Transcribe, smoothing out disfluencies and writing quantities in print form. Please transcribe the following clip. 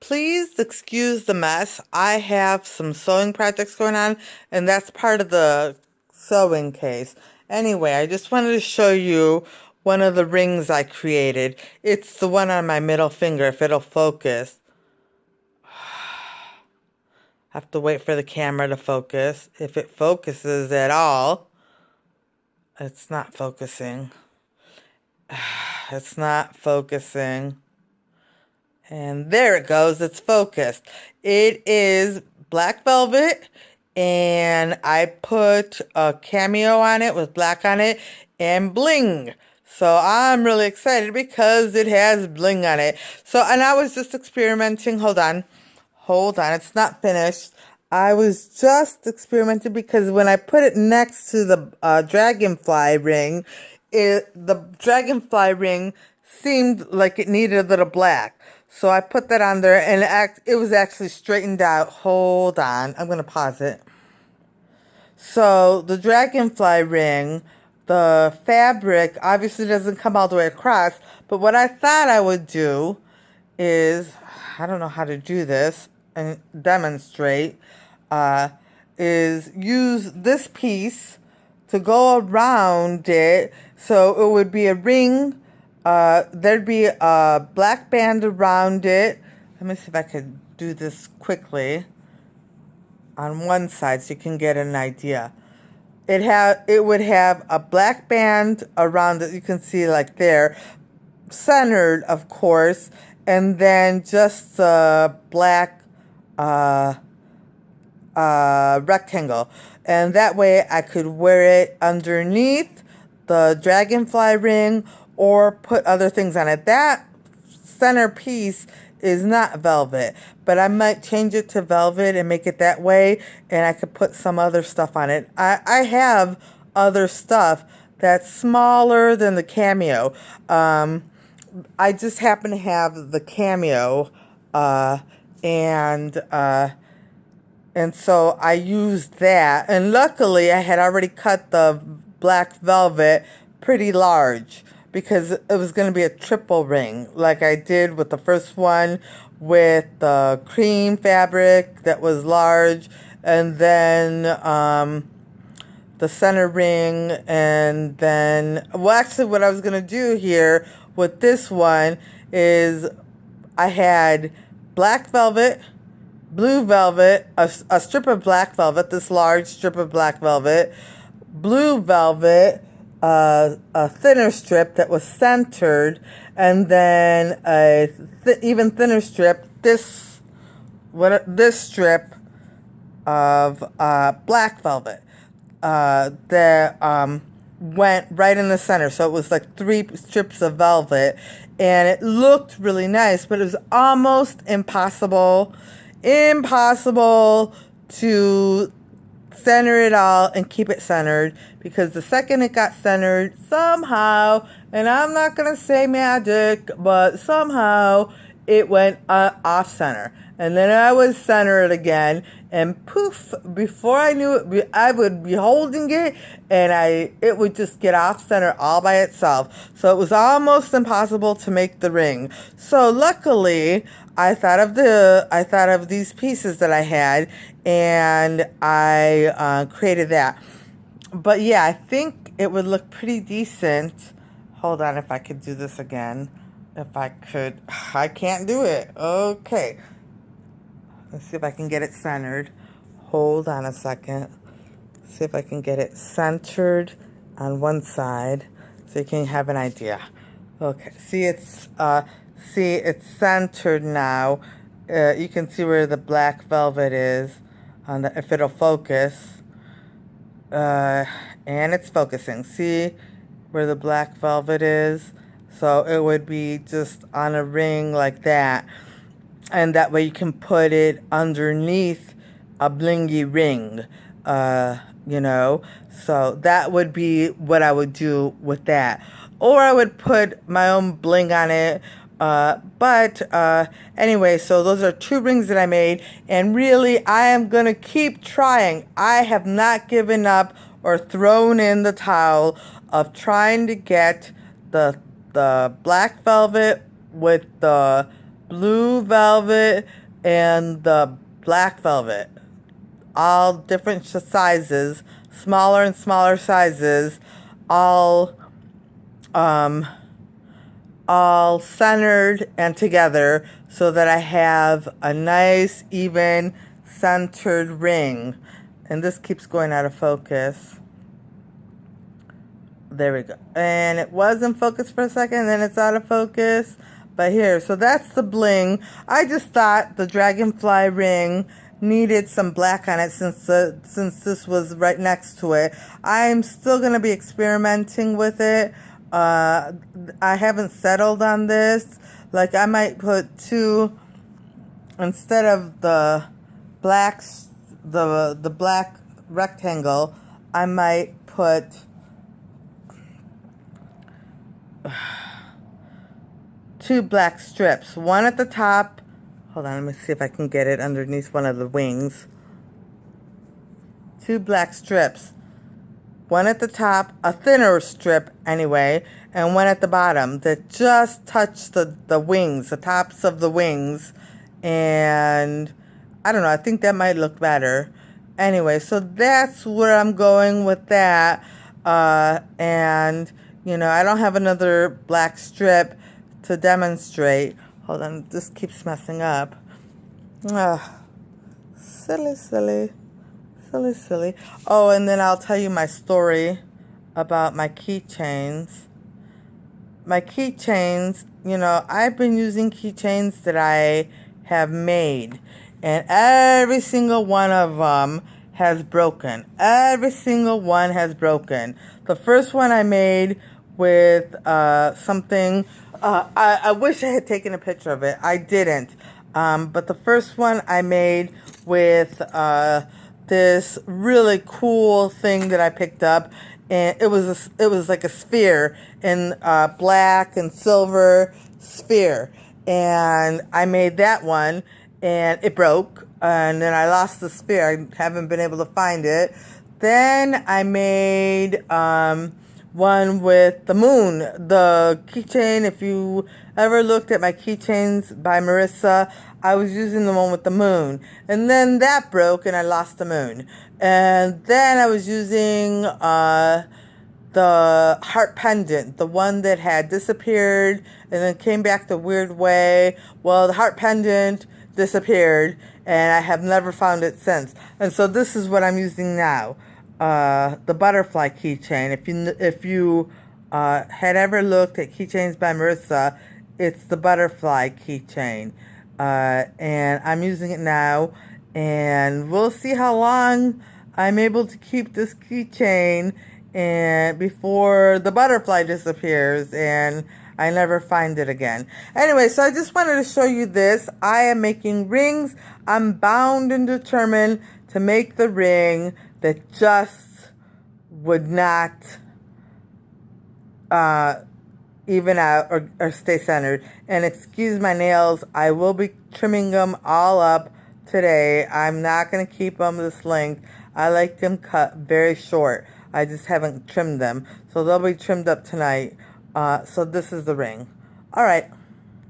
Please excuse the mess. I have some sewing projects going on, and that's part of the sewing case. Anyway, I just wanted to show you one of the rings I created. It's the one on my middle finger, if it'll focus. Have to wait for the camera to focus. If it focuses at all. It's not focusing. It's not focusing. And there it goes. It's focused. It is black velvet, and I put a cameo on it with black on it and bling. So I'm really excited because it has bling on it. So, and I was just experimenting. Hold on. It's not finished. I was just experimenting because when I put it next to the dragonfly ring, the dragonfly ring seemed like it needed a little black. So I put that on there, and it was actually straightened out. Hold on. I'm going to pause it. So the dragonfly ring, the fabric obviously doesn't come all the way across. But what I thought I would do is, I don't know how to do this and demonstrate, is use this piece to go around it. So it would be a ring. There'd be a black band around it. Let me see if I can do this quickly on one side so you can get an idea. It would have a black band around it. You can see like there, centered, of course, and then just a black rectangle. And that way I could wear it underneath the dragonfly ring or put other things on it. That center piece is not velvet, but I might change it to velvet and make it that way, and I could put some other stuff on it. I have other stuff that's smaller than the cameo. I just happen to have the cameo, and so I used that, and luckily I had already cut the black velvet pretty large, because it was going to be a triple ring, like I did with the first one with the cream fabric that was large, and then the center ring, and then, well, actually what I was going to do here with this one is I had black velvet, blue velvet, a strip of black velvet, this large strip of black velvet, blue velvet, a thinner strip that was centered, and then a even thinner strip, this strip of black velvet that went right in the center. So it was like 3 strips of velvet, and it looked really nice, but it was almost impossible to center it all and keep it centered, because the second it got centered, somehow, and I'm not going to say magic, but somehow it went off center. And then I would center it again, and poof, before I knew it, I would be holding it, and it would just get off center all by itself. So it was almost impossible to make the ring. So luckily, I thought of these pieces that I had, and I created that. But yeah, I think it would look pretty decent. Hold on, if I could do this again. If I could. I can't do it. Okay. Let's see if I can get it centered. Hold on a second. See if I can get it centered on one side so you can have an idea. Okay. See, it's centered now. You can see where the black velvet is, if it'll focus. And it's focusing. See where the black velvet is? So it would be just on a ring like that. And that way you can put it underneath a blingy ring, So that would be what I would do with that. Or I would put my own bling on it. Anyway, so those are 2 rings that I made, and really I am going to keep trying. I have not given up or thrown in the towel of trying to get the black velvet with the blue velvet and the black velvet, all different sizes, smaller and smaller sizes, all all centered and together so that I have a nice, even, centered ring. And this keeps going out of focus. There we go. And it was in focus for a second, then it's out of focus. But here, so that's the bling. I just thought the dragonfly ring needed some black on it since this was right next to it. I'm still going to be experimenting with it. I haven't settled on this. Like, I might put two, instead of the black, the black rectangle, I might put two black strips. One at the top. Hold on, let me see if I can get it underneath one of the wings. Two black strips. One at the top, a thinner strip anyway, and one at the bottom that just touch the wings, the tops of the wings. And I don't know, I think that might look better. Anyway, so that's where I'm going with that. And, you know, I don't have another black strip to demonstrate. Hold on, this keeps messing up. Silly, silly. Silly, silly. Oh, and then I'll tell you my story about my keychains. My keychains, you know, I've been using keychains that I have made. And every single one of them has broken. Every single one has broken. The first one I made with something, I wish I had taken a picture of it. I didn't. But the first one I made with this really cool thing that I picked up, and it was like a sphere in black and silver sphere, and I made that one, and it broke, and then I lost the sphere. I haven't been able to find it. Then I made one with the moon, the keychain. If you ever looked at my keychains by Marissa, I was using the one with the moon. And then that broke and I lost the moon. And then I was using the heart pendant, the one that had disappeared and then came back the weird way. Well, the heart pendant disappeared and I have never found it since. And so this is what I'm using now. The butterfly keychain. If you had ever looked at Keychains by Marissa, it's the butterfly keychain. And I'm using it now, and we'll see how long I'm able to keep this keychain and before the butterfly disappears and I never find it again. Anyway, so I just wanted to show you this. I am making rings. I'm bound and determined to make the ring that just would not even out or stay centered. And excuse my nails, I will be trimming them all up today. I'm not going to keep them this length. I like them cut very short. I just haven't trimmed them. So they'll be trimmed up tonight. So this is the ring. All right.